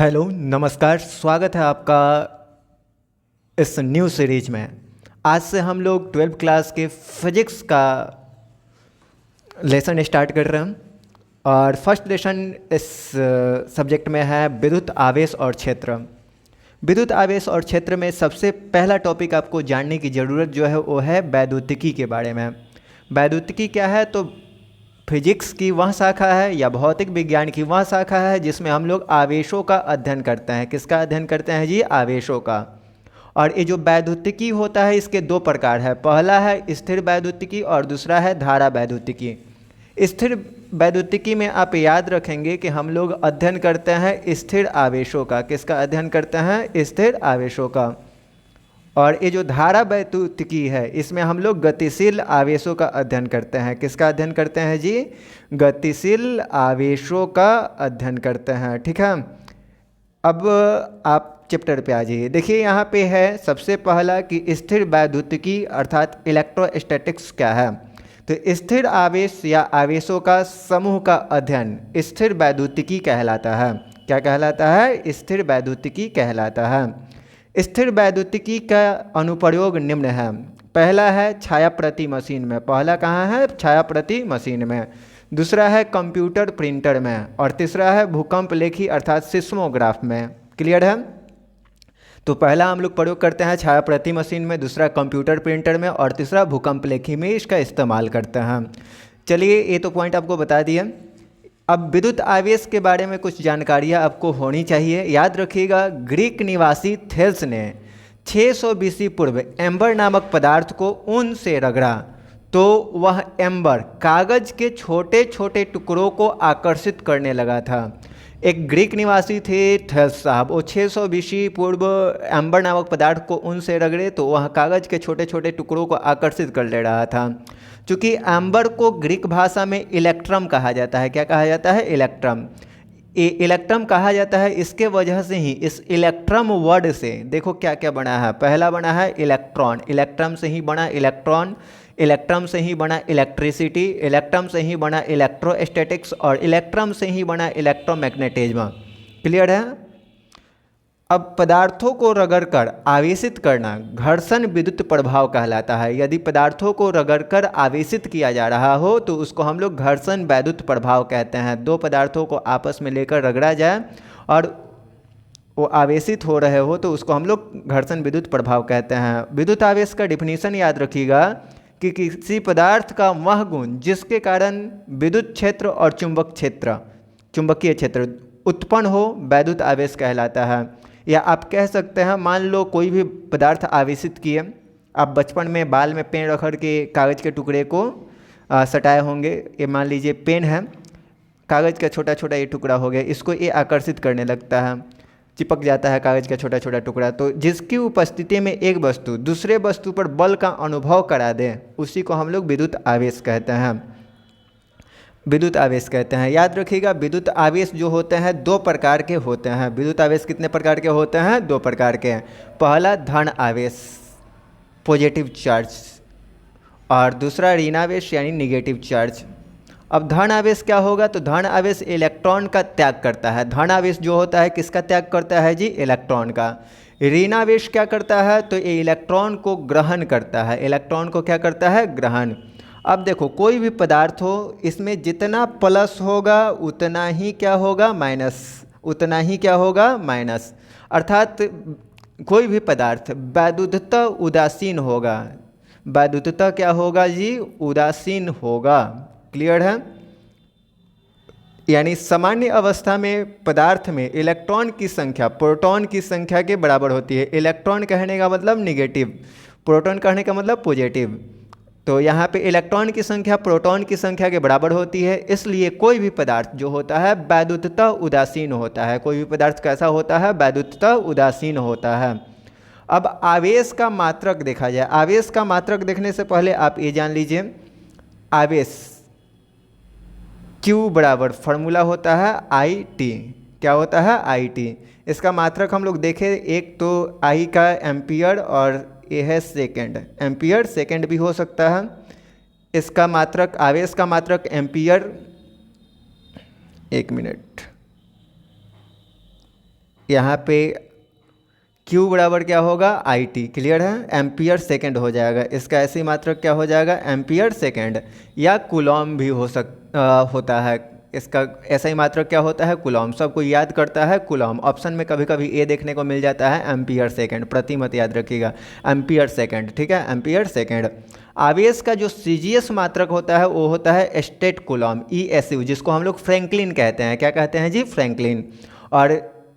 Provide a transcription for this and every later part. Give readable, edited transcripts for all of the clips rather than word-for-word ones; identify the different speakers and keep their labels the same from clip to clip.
Speaker 1: Hello नमस्कार, स्वागत है आपका इस न्यू सीरीज में। आज से हम लोग 12th क्लास के फिजिक्स का लेसन स्टार्ट कर रहे हैं और फर्स्ट लेसन इस सब्जेक्ट में है विद्युत आवेश और क्षेत्र। विद्युत आवेश और क्षेत्र में सबसे पहला टॉपिक आपको जानने की ज़रूरत जो है वो है वैद्युतिकी के बारे में। वैद्युतिकी क्या है? तो फिजिक्स की वह शाखा है या भौतिक विज्ञान की वह शाखा है जिसमें हम लोग आवेशों का अध्ययन करते हैं। किसका अध्ययन करते हैं जी? आवेशों का। और ये जो वैद्युतिकी होता है इसके दो प्रकार है। पहला है स्थिर वैद्युतिकी और दूसरा है धारा वैद्युतिकी। स्थिर वैद्युतिकी में आप याद रखेंगे कि हम लोग अध्ययन करते हैं स्थिर आवेशों का। किसका अध्ययन करते हैं? स्थिर आवेशों का। और ये जो धारा वैद्युतिकी है इसमें हम लोग गतिशील आवेशों का अध्ययन करते हैं। किसका अध्ययन करते हैं जी? गतिशील आवेशों का अध्ययन करते हैं। ठीक है, अब आप चैप्टर पे आ जाइए। देखिए यहाँ पे है सबसे पहला कि स्थिर वैद्युतिकी अर्थात इलेक्ट्रोस्टैटिक्स क्या है। तो स्थिर आवेश या आवेशों का समूह का अध्ययन स्थिर वैद्युतिकी कहलाता है। क्या कहलाता है? स्थिर वैद्युतिकी कहलाता है। स्थिर वैद्युतिकी का अनुप्रयोग निम्न है। पहला है छायाप्रति मशीन में। पहला कहाँ है? छायाप्रति मशीन में। दूसरा है कंप्यूटर प्रिंटर में और तीसरा है भूकंप लेखी अर्थात सिस्मोग्राफ में। क्लियर है? तो पहला हम लोग प्रयोग करते हैं छायाप्रति मशीन में, दूसरा कंप्यूटर प्रिंटर में और तीसरा भूकंप लेखी में इसका इस्तेमाल करते हैं। चलिए ये तो पॉइंट आपको बता दिए। अब विद्युत आवेश के बारे में कुछ जानकारियाँ आपको होनी चाहिए। याद रखिएगा, ग्रीक निवासी थेल्स ने 600 BC पूर्व एम्बर नामक पदार्थ को ऊन से रगड़ा तो वह एम्बर कागज के छोटे छोटे टुकड़ों को आकर्षित करने लगा था। एक ग्रीक निवासी थे थेल्स साहब, वो 600 BC पूर्व एम्बर नामक पदार्थ को ऊन से रगड़े तो वह कागज के छोटे छोटे टुकड़ों को आकर्षित कर ले रहा था। चूँकि एम्बर को ग्रीक भाषा में इलेक्ट्रम कहा जाता है। क्या कहा जाता है? इलेक्ट्रम। इलेक्ट्रम कहा जाता है, इसके वजह से ही इस इलेक्ट्रम वर्ड से देखो क्या क्या बना है। पहला बना है इलेक्ट्रॉन, इलेक्ट्रम से ही बना इलेक्ट्रॉन, इलेक्ट्रम से ही बना इलेक्ट्रिसिटी, इलेक्ट्रम से ही बना इलेक्ट्रोस्टैटिक्स और इलेक्ट्रम से ही बना इलेक्ट्रोमैग्नेटिज्म। क्लियर है? अब पदार्थों को रगड़कर आवेशित करना घर्षण विद्युत प्रभाव कहलाता है। यदि पदार्थों को रगड़कर आवेशित किया जा रहा हो तो उसको हम लोग घर्षण वैद्युत प्रभाव कहते हैं। दो पदार्थों को आपस में लेकर रगड़ा जाए और वो आवेशित हो रहे हो तो उसको हम लोग घर्षण विद्युत प्रभाव कहते हैं। विद्युत आवेश का डिफिनीशन याद रखिएगा कि किसी पदार्थ का वह गुण जिसके कारण विद्युत क्षेत्र और चुंबकीय क्षेत्र उत्पन्न हो वैद्युत आवेश कहलाता है। या आप कह सकते हैं, मान लो कोई भी पदार्थ आवेशित किए, आप बचपन में बाल में पेन रखड़ के कागज़ के टुकड़े को सटाए होंगे। ये मान लीजिए पेन है, कागज़ का छोटा छोटा ये टुकड़ा हो गया, इसको ये आकर्षित करने लगता है, चिपक जाता है कागज़ का छोटा छोटा टुकड़ा। तो जिसकी उपस्थिति में एक वस्तु दूसरे वस्तु पर बल का अनुभव करा दे उसी को हम लोग विद्युत आवेश कहते हैं। विद्युत आवेश कहते हैं। याद रखिएगा, विद्युत आवेश जो होते हैं दो प्रकार के होते हैं। विद्युत आवेश कितने प्रकार के होते हैं? दो प्रकार के। पहला धन आवेश पॉजिटिव चार्ज और दूसरा ऋण आवेश यानी निगेटिव चार्ज। अब धन आवेश क्या होगा? तो धन आवेश इलेक्ट्रॉन का त्याग करता है। धन आवेश जो होता है किसका त्याग करता है जी? इलेक्ट्रॉन का। ऋण आवेश क्या करता है? तो ये इलेक्ट्रॉन को ग्रहण करता है। इलेक्ट्रॉन को क्या करता है? ग्रहण। अब देखो, कोई भी पदार्थ हो इसमें जितना प्लस होगा उतना ही क्या होगा? माइनस। उतना ही क्या होगा? माइनस। अर्थात कोई भी पदार्थ वैद्युतः उदासीन होगा। वैद्युतः क्या होगा जी? उदासीन होगा। क्लियर है? यानी सामान्य अवस्था में पदार्थ में इलेक्ट्रॉन की संख्या प्रोटॉन की संख्या के बराबर होती है। इलेक्ट्रॉन कहने का मतलब निगेटिव, प्रोटॉन कहने का मतलब पॉजिटिव। तो यहाँ पे इलेक्ट्रॉन की संख्या प्रोटॉन की संख्या के बराबर होती है, इसलिए कोई भी पदार्थ जो होता है वैद्युतः उदासीन होता है। कोई भी पदार्थ कैसा होता है? वैद्युतः उदासीन होता है। अब आवेश का मात्रक देखा जाए। आवेश का मात्रक देखने से पहले आप ये जान लीजिए, आवेश Q बराबर फॉर्मूला होता है IT। क्या होता है? IT। इसका मात्रक हम लोग देखें, एक तो I का एम्पियर और ये है सेकेंड। एम्पियर सेकेंड भी हो सकता है। इसका मात्रक, आवेश का मात्रक एम्पियर, एक मिनट, यहाँ पे Q बराबर क्या होगा IT, क्लियर है, एम्पियर सेकंड हो जाएगा। इसका ऐसे ही मात्रक क्या हो जाएगा एम्पियर सेकंड, या कूलॉम भी होता है। इसका ऐसा ही मात्रक क्या होता है कूलॉम, सबको याद करता है कूलॉम। ऑप्शन में कभी कभी ए देखने को मिल जाता है एम्पियर सेकंड, प्रति मत याद रखिएगा एम्पियर सेकंड, ठीक है, एम्पियर सेकंड। आवेश का जो CGS मात्रक होता है वो होता है स्टेट कूलॉम, ESU, जिसको हम लोग फ्रैंकलिन कहते हैं। क्या कहते हैं जी, फ्रैंकलिन। और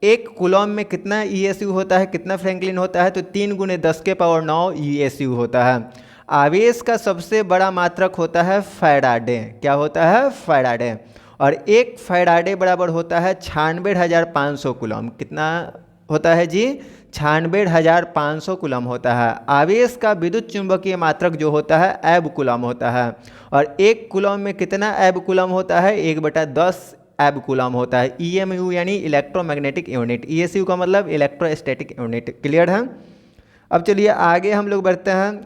Speaker 1: एक कूलॉम में कितना ESU होता है, कितना फ्रैंकलिन होता है, तो 3 × 10⁹ ESU होता है। आवेश का सबसे बड़ा मात्रक होता है फैराडे। क्या होता है, फैराडे। और एक फैराडे बराबर होता है 96,500 कूलम। कितना होता है जी, 96,500 कूलम होता है। आवेश का विद्युत चुंबकीय मात्रक जो होता है एब कूलम होता है। और एक कूलम में कितना एब कूलम होता है, 1/10 एब कूलम होता है। EMU यानी इलेक्ट्रोमैग्नेटिक यूनिट, ESU का मतलब इलेक्ट्रोस्टैटिक यूनिट, क्लियर है। अब चलिए आगे हम लोग बढ़ते हैं,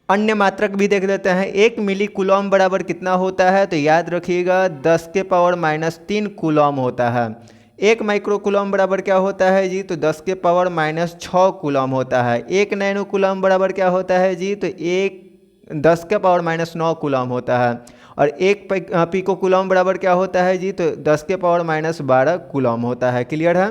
Speaker 1: अन्य मात्रक भी देख लेते हैं। 1 मिली कूलॉम बराबर कितना होता है, तो याद रखिएगा 10⁻³ कूलॉम होता है। 1 माइक्रो कूलॉम बराबर क्या होता है जी, तो 10⁻6 कूलॉम होता है। 1 नैनो कूलॉम बराबर क्या होता है जी, तो 10⁻9 कूलॉम होता है। और 1 पिको कूलॉम बराबर क्या होता है जी, तो 10⁻12 कूलॉम होता है, क्लियर है।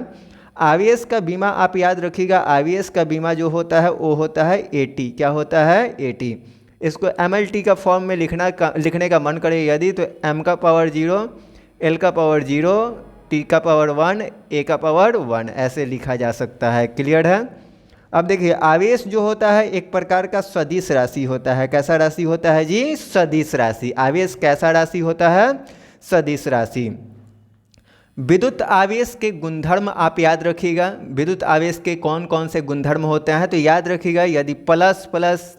Speaker 1: आवेश का बीमा आप याद रखिएगा, आवेश का बीमा जो होता है वो होता है AT। क्या होता है, AT। इसको MLT का फॉर्म में लिखने का मन करे यदि, तो m⁻0, l⁻0, t⁻1, a⁻1 ऐसे लिखा जा सकता है, क्लियर है। अब देखिए आवेश जो होता है एक प्रकार का सदिश राशि होता है। कैसा राशि होता है जी, सदिश राशि। आवेश कैसा राशि होता है, सदिश राशि। विद्युत आवेश के गुणधर्म आप याद रखिएगा। विद्युत आवेश के कौन कौन से गुणधर्म होते हैं, तो याद रखिएगा यदि प्लस प्लस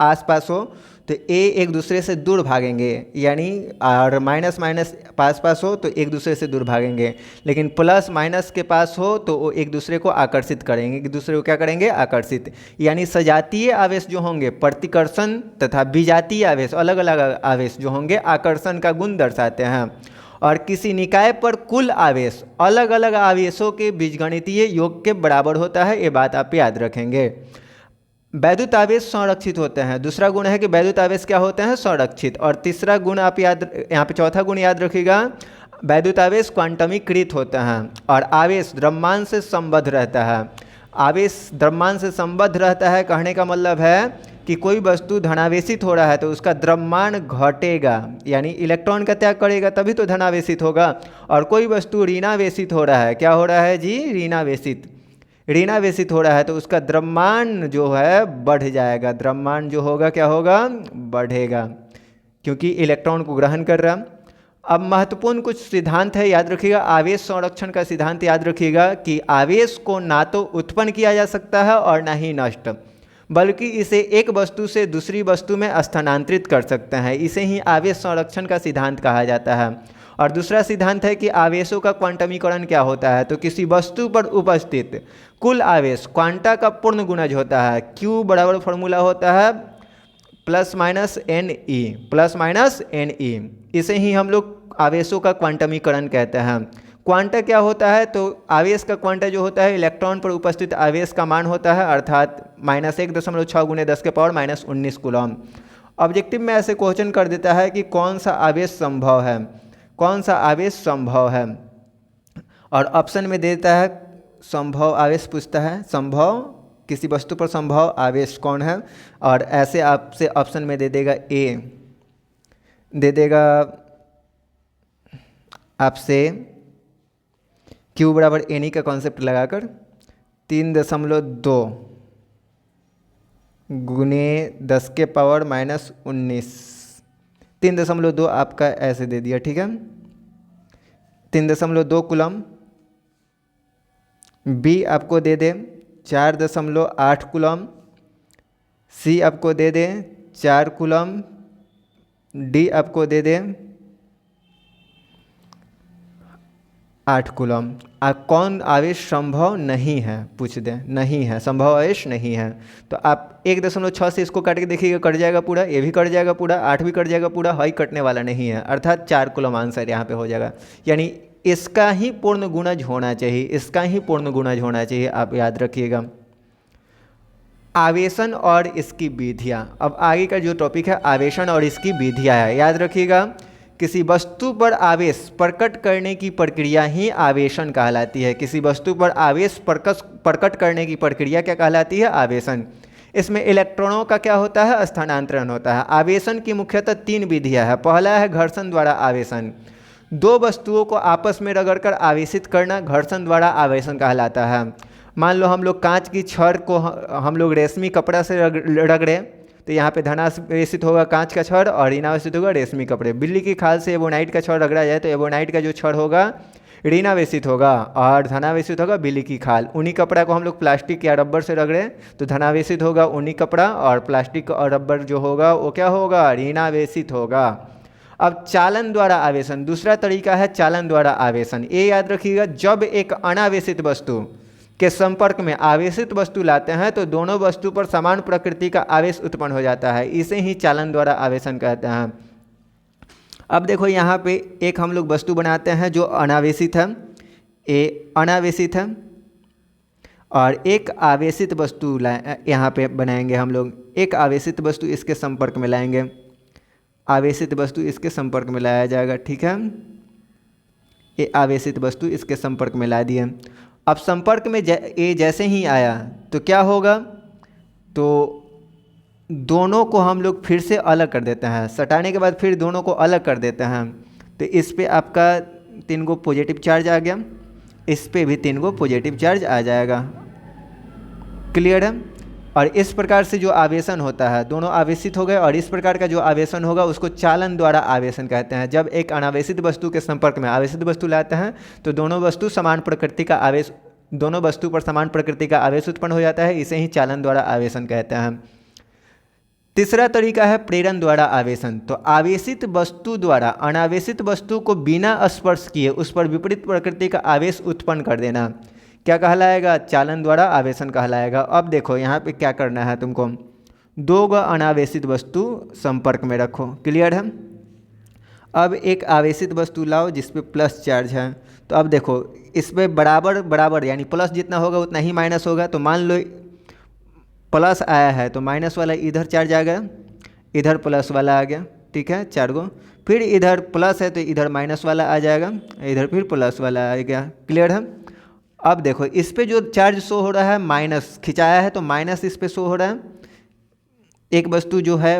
Speaker 1: आसपास हो तो ए एक दूसरे से दूर भागेंगे, यानी और माइनस माइनस पास पास हो तो एक दूसरे से दूर भागेंगे। लेकिन प्लस माइनस के पास हो तो वो एक दूसरे को आकर्षित करेंगे, एक दूसरे को क्या करेंगे, आकर्षित। यानी सजातीय आवेश जो होंगे प्रतिकर्षण, तथा विजातीय आवेश अलग अलग आवेश जो होंगे आकर्षण का गुण दर्शाते हैं। और किसी निकाय पर कुल आवेश अलग अलग आवेशों के बीजगणितीय योग के बराबर होता है, ये बात आप याद रखेंगे। वैद्युत आवेश संरक्षित होते हैं। दूसरा गुण है कि वैद्युत आवेश क्या होते हैं, संरक्षित। और तीसरा गुण आप याद, यहाँ पे चौथा गुण याद रखिएगा, वैद्युत आवेश क्वांटमीकृत होते हैं। और आवेश द्रव्यमान से संबद्ध रहता है। आवेश द्रव्यमान से संबद्ध रहता है, कहने का मतलब है कि कोई वस्तु धनावेशित हो रहा है तो उसका द्रव्यमान घटेगा, यानी इलेक्ट्रॉन का त्याग करेगा तभी तो धनावेशित होगा। और कोई वस्तु ऋणावेशित हो रहा है, क्या हो रहा है जी, ऋणावेशित हो रहा है तो उसका द्रव्यमान जो है बढ़ जाएगा। द्रव्यमान जो होगा क्या होगा, बढ़ेगा, क्योंकि इलेक्ट्रॉन को ग्रहण कर रहा। अब महत्वपूर्ण कुछ सिद्धांत है, याद रखिएगा। आवेश संरक्षण का सिद्धांत याद रखिएगा कि आवेश को ना तो उत्पन्न किया जा सकता है और ना ही नष्ट, बल्कि इसे एक वस्तु से दूसरी वस्तु में स्थानांतरित कर सकते हैं। इसे ही आवेश संरक्षण का सिद्धांत कहा जाता है। और दूसरा सिद्धांत है कि आवेशों का क्वांटमीकरण क्या होता है, तो किसी वस्तु पर उपस्थित कुल आवेश क्वांटा का पूर्ण गुणज होता है। Q बराबर फॉर्मूला होता है +-NE। इसे ही हम लोग आवेशों का क्वांटमीकरण कहते हैं। क्वांटा क्या होता है, तो आवेश का क्वांटा जो होता है इलेक्ट्रॉन पर उपस्थित आवेश का मान होता है, अर्थात -1.6 × 10⁻−19 कूलम। ऑब्जेक्टिव में ऐसे क्वेश्चन कर देता है कि कौन सा आवेश संभव है, कौन सा आवेश संभव है, और ऑप्शन में देता है संभव आवेश पूछता है, संभव किसी वस्तु पर संभव आवेश कौन है। और ऐसे आपसे ऑप्शन में दे देगा ए, दे देगा आपसे Q बराबर NE का कॉन्सेप्ट लगाकर 3.2 × 10⁻−19, 3.2 आपका ऐसे दे दिया, ठीक है। 3.2 कूलम। B आपको दे दे 4.8 कूलम। C आपको दे दे 4 कूलम। D आपको दे दे 8 कूलम। कौन आवेश संभव नहीं है, पूछ दे, नहीं है, संभव आवेश नहीं है। तो आप 1.6 से इसको काट के देखिएगा, कट जाएगा पूरा, ये भी कट जाएगा पूरा, 8 भी कट जाएगा पूरा, हाई कटने वाला नहीं है, अर्थात 4 कूलम आंसर यहाँ पे हो जाएगा। यानी इसका ही पूर्ण गुणज होना चाहिए, इसका ही पूर्ण गुणज होना चाहिए, आप याद रखिएगा। आवेशन और इसकी विधियाँ, अब आगे का जो टॉपिक है आवेशन और इसकी विधियाँ है, याद रखिएगा। किसी वस्तु पर आवेश प्रकट करने की प्रक्रिया ही आवेशन कहलाती है। किसी वस्तु पर आवेश प्रकट करने की प्रक्रिया क्या कहलाती है? आवेशन। इसमें इलेक्ट्रॉनों का क्या होता है? स्थानांतरण होता है। आवेशन की मुख्यतः 3 विधियाँ हैं। पहला है घर्षण द्वारा आवेशन, 2 वस्तुओं को आपस में रगड़कर आवेशित करना घर्षण द्वारा आवेशन कहलाता है। मान लो हम लोग कांच की छड़ को हम लोग रेशमी कपड़ा से रगड़े तो यहाँ पे धनावेशित होगा कांच का छड़ और ऋणावेशित होगा रेशमी कपड़े। बिल्ली की खाल से एबोनाइट का छड़ रगड़ा जाए तो एबोनाइट का जो छड़ होगा ऋणावेशित होगा और धनावेशित होगा बिल्ली की खाल। ऊनी कपड़ा को हम लोग प्लास्टिक या रबर से रगड़े तो धनावेशित होगा ऊनी कपड़ा और प्लास्टिक और रबर जो होगा वो क्या होगा? ऋणावेशित होगा। अब चालन द्वारा आवेशन, दूसरा तरीका है चालन द्वारा आवेशन। ये याद रखिएगा, जब एक अनावेशित वस्तु के संपर्क में आवेशित वस्तु लाते हैं तो दोनों वस्तु पर समान प्रकृति का आवेश उत्पन्न हो जाता है, इसे ही चालन द्वारा आवेशन कहते हैं। अब देखो यहाँ पे एक हम लोग वस्तु बनाते हैं जो अनावेशित है, ये अनावेशित है, और एक आवेशित वस्तु यहाँ पे बनाएंगे हम लोग। एक आवेशित वस्तु इसके संपर्क में लाएंगे, आवेशित वस्तु इसके संपर्क में लाया जाएगा, ठीक है। ये आवेशित वस्तु इसके संपर्क में ला दिए। अब संपर्क में ये जैसे ही आया तो क्या होगा? तो दोनों को हम लोग फिर से अलग कर देते हैं, सटाने के बाद फिर दोनों को अलग कर देते हैं। तो इस पे आपका 3 गो पॉजिटिव चार्ज आ गया, इस पे भी 3 गो पॉजिटिव चार्ज आ जाएगा। क्लियर है? और इस प्रकार से जो आवेशन होता है, दोनों आवेशित हो गए और इस प्रकार का जो आवेशन होगा उसको चालन द्वारा आवेशन कहते हैं। जब एक अनावेशित वस्तु के संपर्क में आवेशित वस्तु लाते हैं तो दोनों वस्तु समान प्रकृति का आवेश, दोनों वस्तु पर समान प्रकृति का आवेश उत्पन्न हो जाता है, इसे ही चालन द्वारा आवेशन कहते हैं। तीसरा तरीका है प्रेरण द्वारा आवेशन। तो आवेशित वस्तु द्वारा अनावेशित वस्तु को बिना स्पर्श किए उस पर विपरीत प्रकृति का आवेश उत्पन्न कर देना क्या कहलाएगा? चालन द्वारा आवेशन कहलाएगा। अब देखो यहाँ पे क्या करना है तुमको, 2 गो अनावेशित वस्तु संपर्क में रखो। क्लियर है? अब एक आवेशित वस्तु लाओ जिस पे प्लस चार्ज है। तो अब देखो इस पे बराबर बराबर यानी प्लस जितना होगा उतना ही माइनस होगा। तो मान लो प्लस आया है तो माइनस वाला इधर चार्ज आ गया, इधर प्लस वाला आ गया, ठीक है, 4 गो। फिर इधर प्लस है तो इधर माइनस वाला आ जाएगा, इधर फिर प्लस वाला आ गया। क्लियर है? अब देखो इस पे जो चार्ज शो हो रहा है माइनस खिंचाया है तो माइनस इस पे शो हो रहा है। एक वस्तु जो है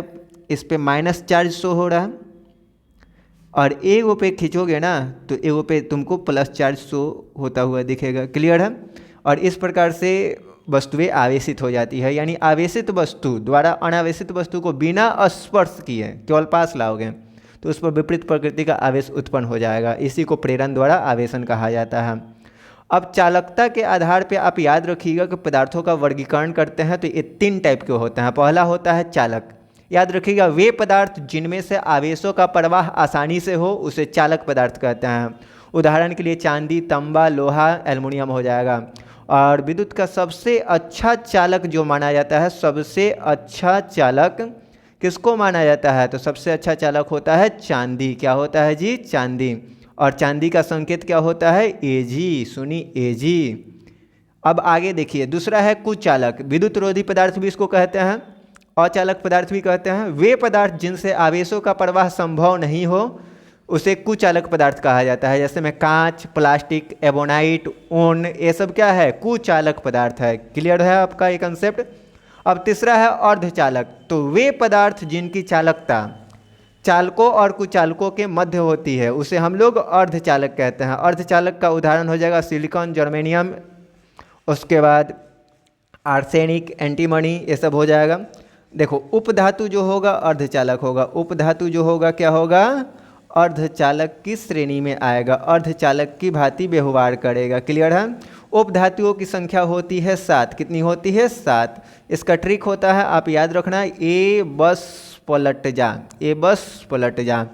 Speaker 1: इस पे माइनस चार्ज शो हो रहा है और एगो पे खींचोगे ना तो एगो पे तुमको प्लस चार्ज शो होता हुआ दिखेगा। क्लियर है? और इस प्रकार से वस्तुएं आवेशित हो जाती है। यानी आवेशित वस्तु द्वारा अनावेशित वस्तु को बिना स्पर्श किए केवल पास लाओगे तो उस पर विपरीत प्रकृति का आवेश उत्पन्न हो जाएगा। इसी को प्रेरण द्वारा आवेशन कहा जाता है। अब चालकता के आधार पे आप याद रखिएगा कि पदार्थों का वर्गीकरण करते हैं तो ये 3 टाइप के होते हैं। पहला होता है चालक। याद रखिएगा वे पदार्थ जिनमें से आवेशों का प्रवाह आसानी से हो उसे चालक पदार्थ कहते हैं। उदाहरण के लिए चांदी, तांबा, लोहा, एल्युमिनियम हो जाएगा। और विद्युत का सबसे अच्छा चालक जो माना जाता है, सबसे अच्छा चालक किसको माना जाता है? तो सबसे अच्छा चालक होता है चांदी। क्या होता है जी? चांदी। और चांदी का संकेत क्या होता है? Ag। सुनी, Ag। अब आगे देखिए, दूसरा है कुचालक। विद्युत रोधी पदार्थ भी इसको कहते हैं, अचालक पदार्थ भी कहते हैं। वे पदार्थ जिनसे आवेशों का प्रवाह संभव नहीं हो उसे कुचालक पदार्थ कहा जाता है। जैसे में कांच, प्लास्टिक, एबोनाइट, ऊन, ये सब क्या है? कुचालक पदार्थ है। क्लियर है आपका ये कंसेप्ट? अब तीसरा है अर्धचालक। तो वे पदार्थ जिनकी चालकता चालकों और कुचालकों के मध्य होती है उसे हम लोग अर्धचालक कहते हैं। अर्धचालक का उदाहरण हो जाएगा सिलिकॉन, जर्मेनियम, उसके बाद आर्सेनिक, एंटीमनी, ये सब हो जाएगा। देखो उपधातु जो होगा अर्धचालक होगा, उपधातु जो होगा क्या होगा? अर्धचालक की श्रेणी में आएगा, अर्धचालक की भांति व्यवहार करेगा। क्लियर है? उपधातुओं की संख्या होती है 7। कितनी होती है? 7। इसका ट्रिक होता है, आप याद रखना, ए बस पलट जा, ए बस पलट जा।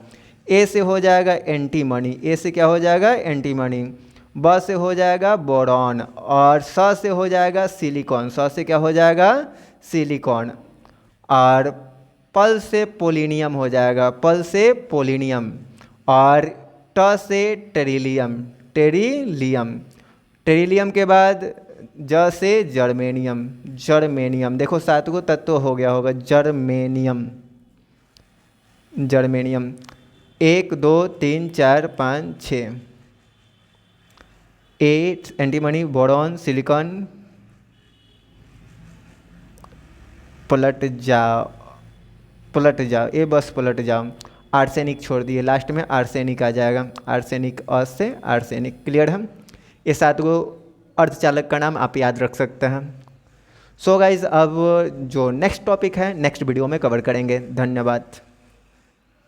Speaker 1: ए से हो जाएगा एंटीमनी, ए से क्या हो जाएगा? एंटीमनी। ब से हो जाएगा बोरॉन और स से हो जाएगा सिलिकॉन, स से क्या हो जाएगा? सिलिकॉन। और पल से पोलिनियम हो जाएगा, पल से पोलिनियम। और ट से टेरिलियम, टेरिलियम। टेरिलियम के बाद ज से जर्मेनियम। जर्मेनियम देखो 7 गो तत्व हो गया होगा। Germanium. Germanium 1 2 3 4 5 6। 8 antimony, boron, silicon. पलट जाओ ये बस पलट जाओ। आर्सेनिक छोड़ दिए, लास्ट में आर्सेनिक आ जाएगा। आर्सेनिक अ से आर्सेनिक। क्लियर है। ये 7 गो अर्धचालक का नाम आप याद रख सकते हैं। सो गाइज अब जो नेक्स्ट टॉपिक है नेक्स्ट वीडियो में कवर करेंगे। धन्यवाद।